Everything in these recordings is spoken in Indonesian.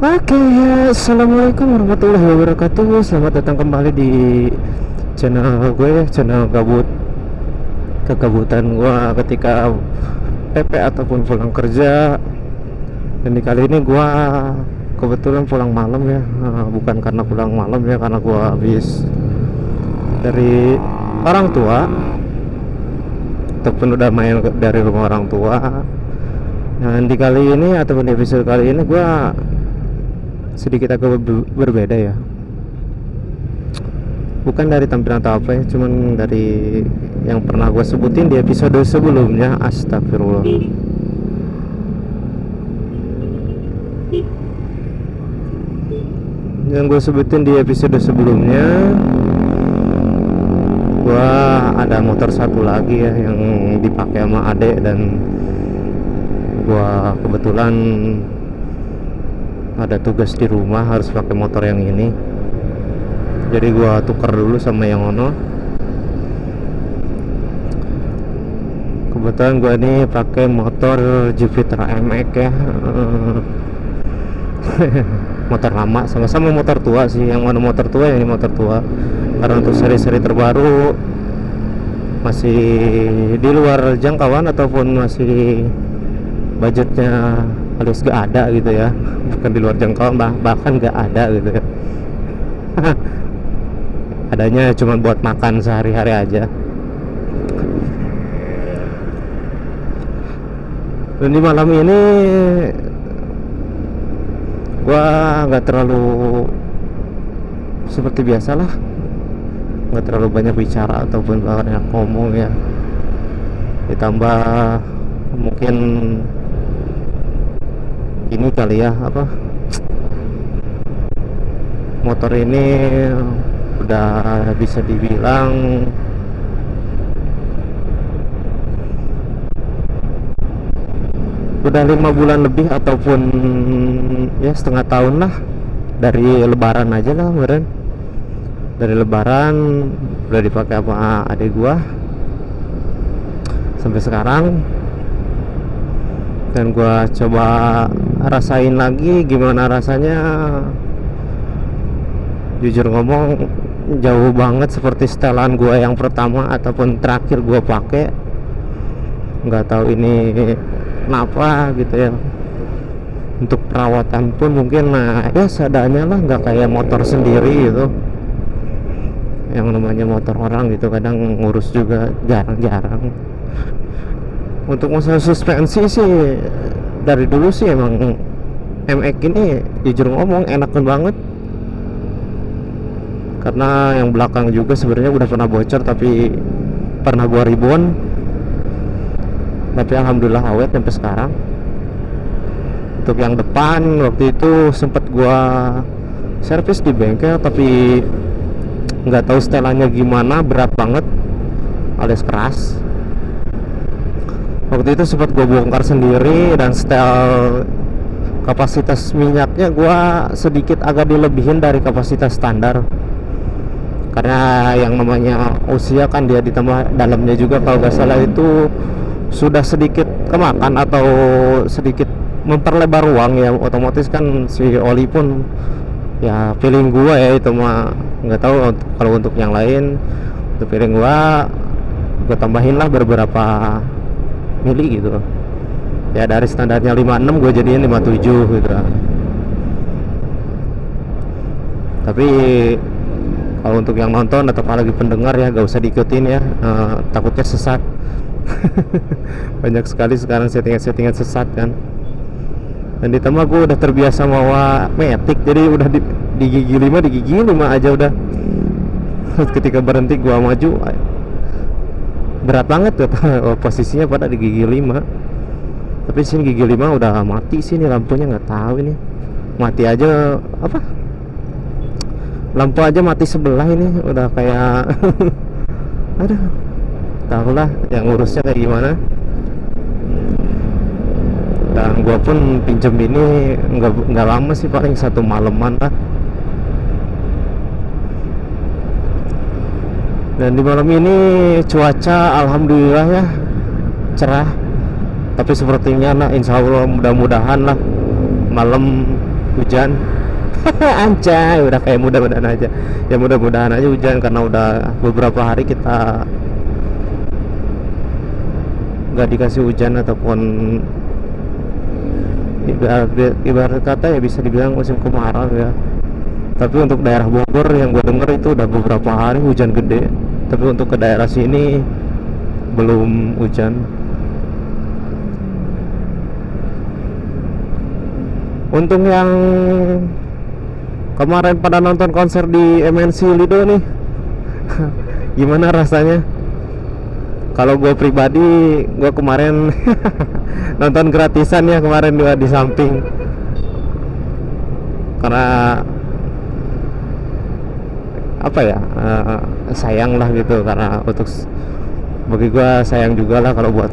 Oke ya, assalamualaikum warahmatullahi wabarakatuh. Selamat datang kembali di channel gue ya, channel kegabutan gue ketika PP ataupun pulang kerja. Dan di kali ini gue kebetulan pulang malam ya. Bukan karena pulang malam ya, karena gue habis dari orang tua ataupun udah main dari rumah orang tua. Dan di kali ini ataupun di episode kali ini gue sedikit agak berbeda ya, bukan dari tampilan atau apa ya, cuman dari yang pernah gue sebutin di episode sebelumnya. Astagfirullah. Yang gue sebutin di episode sebelumnya, gue ada motor satu lagi ya yang dipakai sama adek, dan gue kebetulan ada tugas di rumah harus pakai motor yang ini, jadi gua tuker dulu sama yang ono. Kebetulan gua ini pakai motor Jupiter MX ya. Motor lama, sama-sama motor tua sih. Yang mana motor tua, yang ini motor tua, karena untuk seri-seri terbaru masih di luar jangkauan ataupun masih budgetnya alias gak ada gitu ya, bukan di luar jangkauan, bahkan gak ada gitu ya. Adanya cuma buat makan sehari-hari aja. Dan di malam ini gua nggak terlalu seperti biasalah, nggak terlalu banyak bicara ataupun banyak ngomong ya, ditambah mungkin ini kali ya, apa, motor ini udah bisa dibilang udah 5 bulan lebih ataupun ya setengah tahun lah, dari lebaran aja lah kemarin. Dari lebaran udah dipakai sama adik gua sampai sekarang. Dan gua coba rasain lagi gimana rasanya. Jujur ngomong, jauh banget seperti setelan gua yang pertama ataupun terakhir gua pakai. Nggak tahu ini kenapa gitu ya. Untuk perawatan pun mungkin ya seadanya lah, nggak kayak motor sendiri gitu. Yang namanya motor orang gitu kadang ngurus juga jarang-jarang. Untuk masalah suspensi sih dari dulu sih emang MX ini jujur ngomong enakan banget, karena yang belakang juga sebenarnya udah pernah bocor tapi pernah gua ribon, tapi alhamdulillah awet sampai sekarang. Untuk yang depan waktu itu sempat gua servis di bengkel tapi nggak tahu setelannya gimana, berat banget alias keras. Waktu itu sempat gue bongkar sendiri, dan setel kapasitas minyaknya gue sedikit agak dilebihin dari kapasitas standar, karena yang namanya usia kan dia ditambah dalamnya juga kalau nggak salah itu sudah sedikit kemakan atau sedikit memperlebar ruang ya, otomatis kan si oli pun ya, feeling gue ya itu mah nggak tahu kalau untuk yang lain. Untuk feeling gue tambahin lah beberapa mili gitu ya, dari standarnya 56 gue jadiin 57 gitu. Tapi kalau untuk yang nonton atau apalagi pendengar ya gak usah diikutin ya, takutnya sesat. Banyak sekali sekarang settingan sesat kan. Dan ditambah gue udah terbiasa bawa matic, jadi udah di gigi 5 aja udah. Ketika berhenti gue maju berat banget tuh. Posisinya pada di gigi 5, tapi sini gigi 5 udah mati sih, ini lampunya nggak tahu ini mati aja apa, lampu aja mati sebelah ini udah kayak aduh, tahulah yang ngurusnya kayak gimana. Dan gua pun pinjem ini nggak lama sih, paling 1 malaman lah. Dan di malam ini cuaca alhamdulillah ya cerah, tapi sepertinya insya Allah mudah-mudahan lah malam hujan. Anjay, udah kayak mudah-mudahan aja. Ya mudah-mudahan aja hujan karena udah beberapa hari kita nggak dikasih hujan ataupun ibarat kata ya bisa dibilang musim kemarau ya. Tapi untuk daerah Bogor yang gue denger itu udah beberapa hari hujan gede. Tapi untuk ke daerah sini belum hujan. Untung yang kemarin pada nonton konser di MNC Lido nih. Gimana rasanya? Kalau gue pribadi, gue kemarin nonton gratisan ya kemarin dua di samping. Karena apa ya, sayang lah gitu, karena untuk bagi gue sayang juga lah kalau buat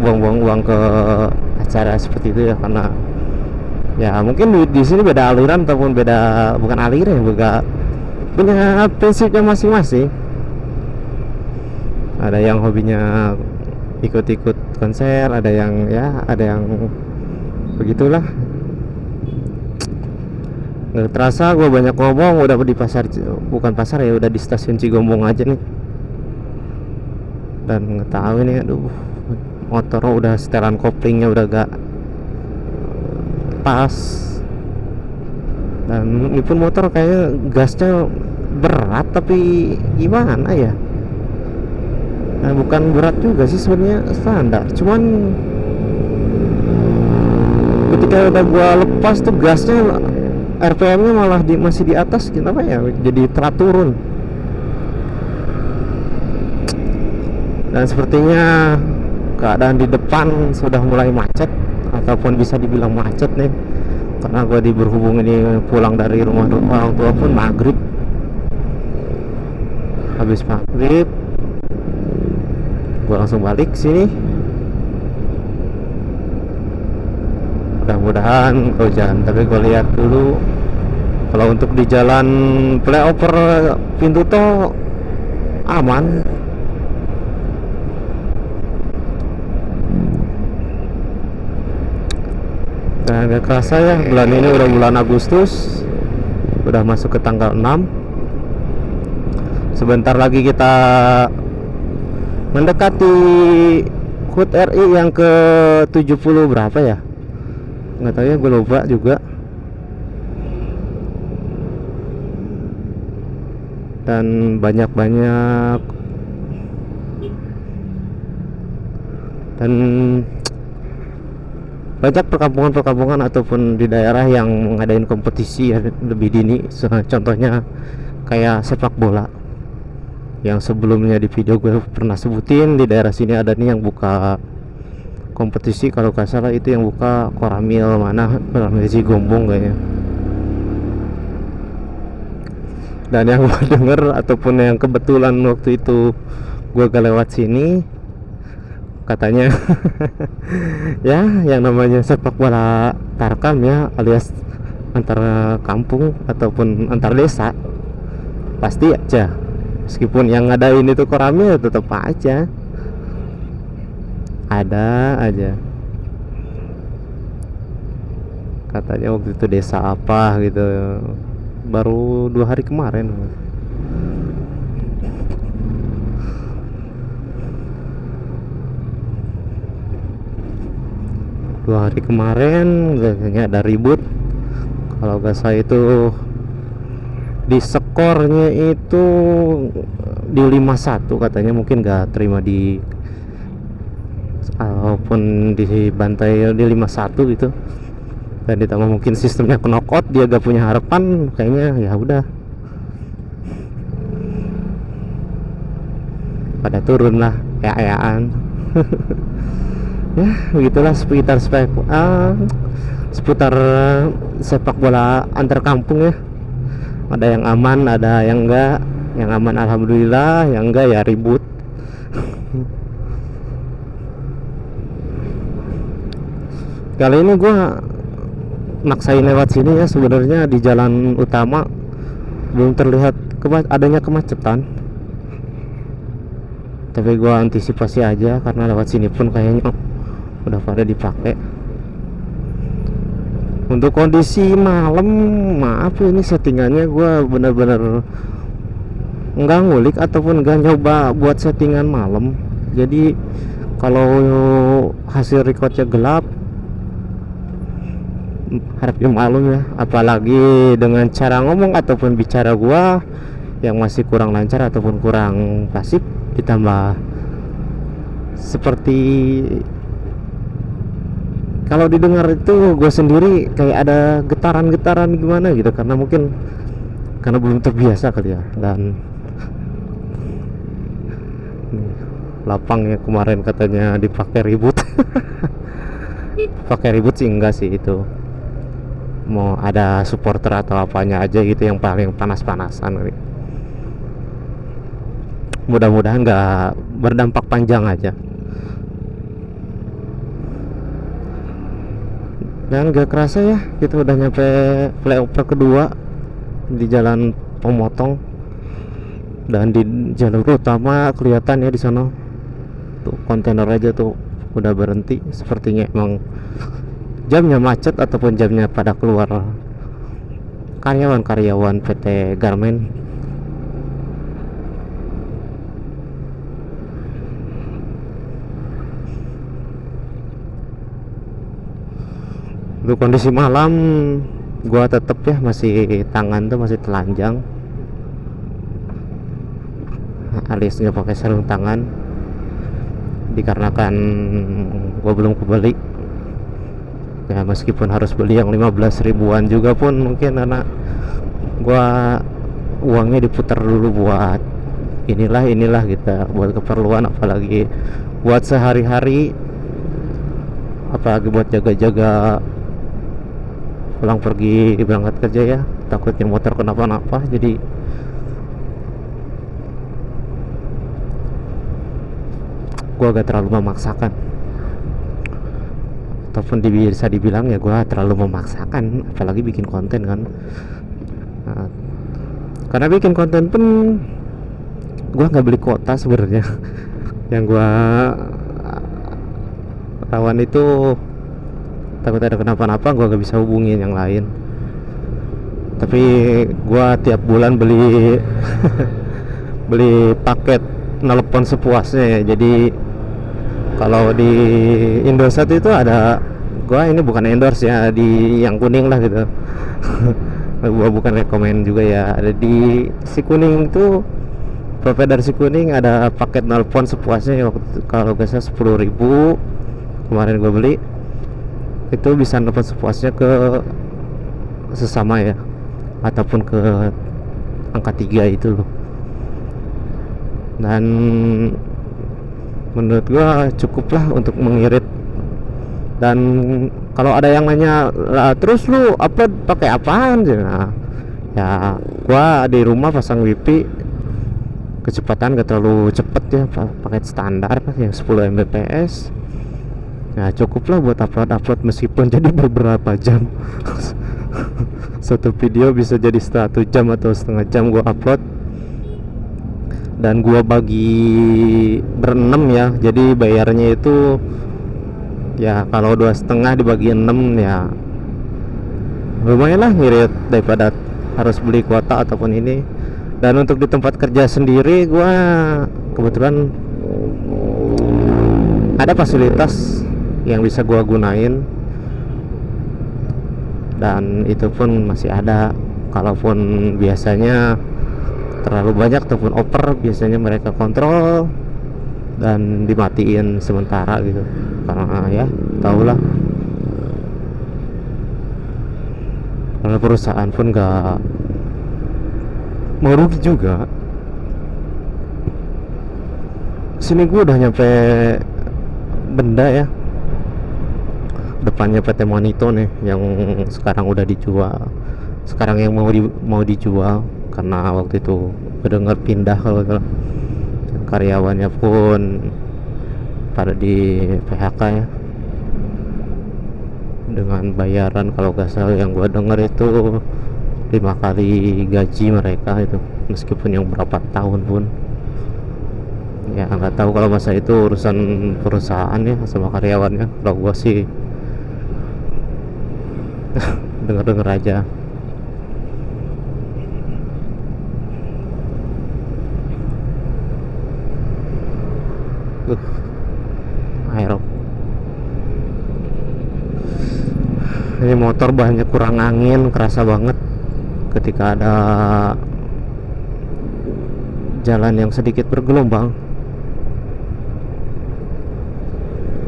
buang-buang uang ke acara seperti itu ya, karena ya mungkin di sini beda aliran ataupun beda, bukan aliran ya, punya prinsipnya masing-masing. Ada yang hobinya ikut-ikut konser, ada yang ya, ada yang begitulah. Nggak terasa gue banyak ngomong, udah di pasar, bukan pasar ya, udah di stasiun Cigombong aja nih. Dan nggak tahu ini, aduh, motor udah setelan koplingnya udah gak pas. Dan ini pun motor kayaknya gasnya berat, tapi gimana ya, nah, bukan berat juga sih sebenarnya, standar. Cuman ketika udah gua lepas tuh gasnya, RPM-nya malah masih di atas, kenapa ya, jadi telat turun. Dan sepertinya keadaan di depan sudah mulai macet, ataupun bisa dibilang macet nih, karena gue berhubung ini pulang dari rumah orang tua pun maghrib. Habis maghrib gue langsung balik sini, mudah-mudahan hujan. Tapi gue lihat dulu, kalau untuk di jalan flyover pintu tol aman. Dan gak kerasa ya, bulan ini udah bulan Agustus, udah masuk ke tanggal 6. Sebentar lagi kita mendekati HUT RI yang ke 70 berapa ya, nggak tahu ya, gue lupa juga. Dan banyak perkampungan ataupun di daerah yang ngadain kompetisi ya, lebih dini. Contohnya kayak sepak bola yang sebelumnya di video gue pernah sebutin, di daerah sini ada nih yang buka kompetisi, kalau gak salah itu yang buka Koramil, mana Koramil Cigombong kayaknya. Dan yang gue denger ataupun yang kebetulan waktu itu gue gak lewat sini, katanya ya yang namanya sepak bola tarkam ya, alias antara kampung ataupun antar desa, pasti aja meskipun yang ngadain itu Koramil, tetap aja ada aja. Katanya waktu itu desa apa gitu, baru 2 hari kemarin. Biasanya ada ribut. Kalau gak salah itu di skornya itu di 5-1 katanya, mungkin gak terima di, walaupun dibantai di 5-1 gitu. Dan ditambah mungkin sistemnya knockout, dia gak punya harapan, kayaknya ya udah pada turun lah ya-yaan. Ya begitulah seputar sepak bola antar kampung ya. Ada yang aman, ada yang enggak. Yang aman alhamdulillah, yang enggak ya ribut. Kali ini gue maksain lewat sini ya, sebenarnya di jalan utama belum terlihat adanya kemacetan, tapi gue antisipasi aja karena lewat sini pun kayaknya udah pada dipakai. Untuk kondisi malam, maaf ya, ini settingannya gue bener-bener nggak ngulik ataupun nggak nyoba buat settingan malam. Jadi kalau hasil recordnya gelap, harapnya malum ya. Apalagi dengan cara ngomong ataupun bicara gua yang masih kurang lancar ataupun kurang fasih, ditambah seperti kalau didengar itu gue sendiri kayak ada getaran-getaran gimana gitu, karena mungkin karena belum terbiasa kali ya. Dan lapang ya, kemarin katanya dipakai ribut. Pakai ribut sih enggak sih, itu mau ada supporter atau apanya aja gitu yang paling panas-panasan. Mudah-mudahan nggak berdampak panjang aja. Dan gak kerasa ya, kita udah nyampe flyover kedua di jalan Pemotong. Dan di jalur utama kelihatan ya di sana tuh kontainer aja tuh udah berhenti. Sepertinya emang jamnya macet ataupun jamnya pada keluar karyawan-karyawan PT Garmen. Untuk kondisi malam gua tetep ya masih tangan tuh masih telanjang, alias nggak pakai sarung tangan, dikarenakan gua belum kebeli ya. Meskipun harus beli yang 15 ribuan juga pun mungkin karena gua uangnya diputar dulu buat inilah gitu, buat keperluan, apalagi buat sehari-hari, apalagi buat jaga-jaga pulang pergi berangkat kerja ya, takutnya motor kenapa-napa. Jadi gua agak terlalu memaksakan, ataupun bisa dibilang ya gua terlalu memaksakan, apalagi bikin konten kan. Nah, karena bikin konten pun gua nggak beli kuota sebenarnya. Yang gua rawan itu takut ada kenapa-napa, gua gak bisa hubungin yang lain. Tapi gua tiap bulan beli beli paket nelpon sepuasnya ya. Jadi kalau di Indosat itu ada, gua ini bukan endorse ya, di yang kuning lah gitu. Gua bukan rekomen juga ya, ada di si kuning itu, provider si kuning ada paket nelpon sepuasnya ya. Kalau gak salah 10.000 kemarin gua beli, itu bisa nelpon sepuasnya ke sesama ya, ataupun ke angka 3 itu loh. Dan menurut gua cukup lah untuk mengirit. Dan kalau ada yang nanya lah, terus lu upload pakai apaan sih? Nah, ya gua di rumah pasang WiFi, kecepatan gak terlalu cepet ya, paket standar yang 10 Mbps. Ya cukup lah buat upload meskipun jadi beberapa jam. Satu video bisa jadi 1 jam atau setengah jam gua upload. Dan gua bagi berenam ya, jadi bayarnya itu ya kalau 2,5 dibagi 6 ya lumayan lah ngirit daripada harus beli kuota ataupun ini. Dan untuk di tempat kerja sendiri gua kebetulan ada fasilitas yang bisa gua gunain, dan itu pun masih ada. Kalaupun biasanya terlalu banyak ataupun over, biasanya mereka kontrol dan dimatiin sementara gitu, karena ya tahulah, karena perusahaan pun gak mau rugi juga. Sini gue udah nyampe Benda ya, depannya PT Monito nih, yang sekarang udah dijual, sekarang yang mau dijual karena waktu itu mendengar pindah. Kalau karyawannya pun pada di PHK ya, dengan bayaran kalau gak salah yang gua dengar itu 5 kali gaji mereka itu, meskipun yang berapa tahun pun ya nggak tahu. Kalau masa itu urusan perusahaan ya sama karyawannya. Kalau gua sih Denger-denger aja. Aero. Ini motor banyak kurang angin, kerasa banget ketika ada jalan yang sedikit bergelombang.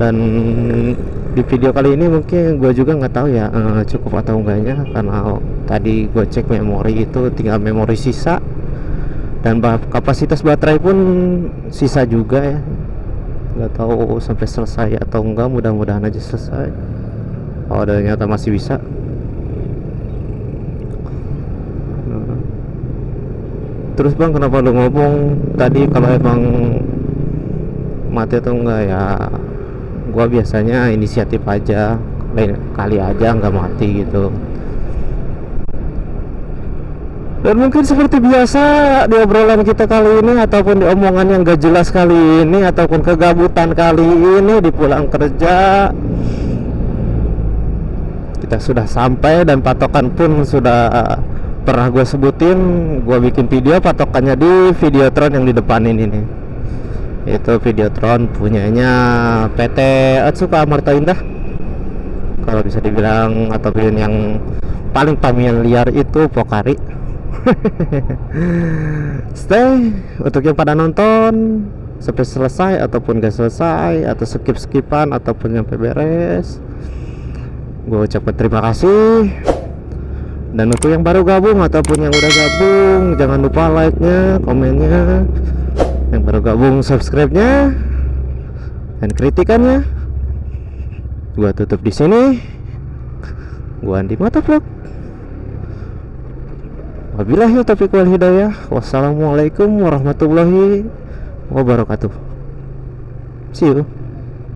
Dan di video kali ini mungkin gue juga nggak tahu ya cukup atau enggaknya, karena tadi gue cek memori itu tinggal memori sisa, dan kapasitas baterai pun sisa juga ya. Nggak tahu sampai selesai atau enggak, mudah-mudahan aja selesai. Oh, ternyata masih bisa. Terus bang, kenapa lu ngomong tadi kalau emang mati atau enggak? Ya gua biasanya inisiatif aja, lain kali aja nggak mati gitu. Dan mungkin seperti biasa di obrolan kita kali ini, ataupun di omongan yang gak jelas kali ini, ataupun kegabutan kali ini di pulang kerja, kita sudah sampai dan patokan pun sudah pernah gue sebutin. Gue bikin video patokannya di Videotron yang di depan ini nih. Itu Videotron punyanya PT Atsuka Amarta Indah, kalau bisa dibilang, ataupun yang paling familiar itu Pokari. Stay untuk yang pada nonton sampai selesai ataupun gak selesai, atau skip-skipan ataupun sampai beres, gue ucapkan terima kasih. Dan untuk yang baru gabung ataupun yang udah gabung, jangan lupa like-nya, komennya. Yang baru gabung, subscribe-nya dan kritikannya. Gua tutup di sini. Gua Andi Motovlog. Wabillahi taufiq wal hidayah. Wassalamualaikum warahmatullahi wabarakatuh. See you.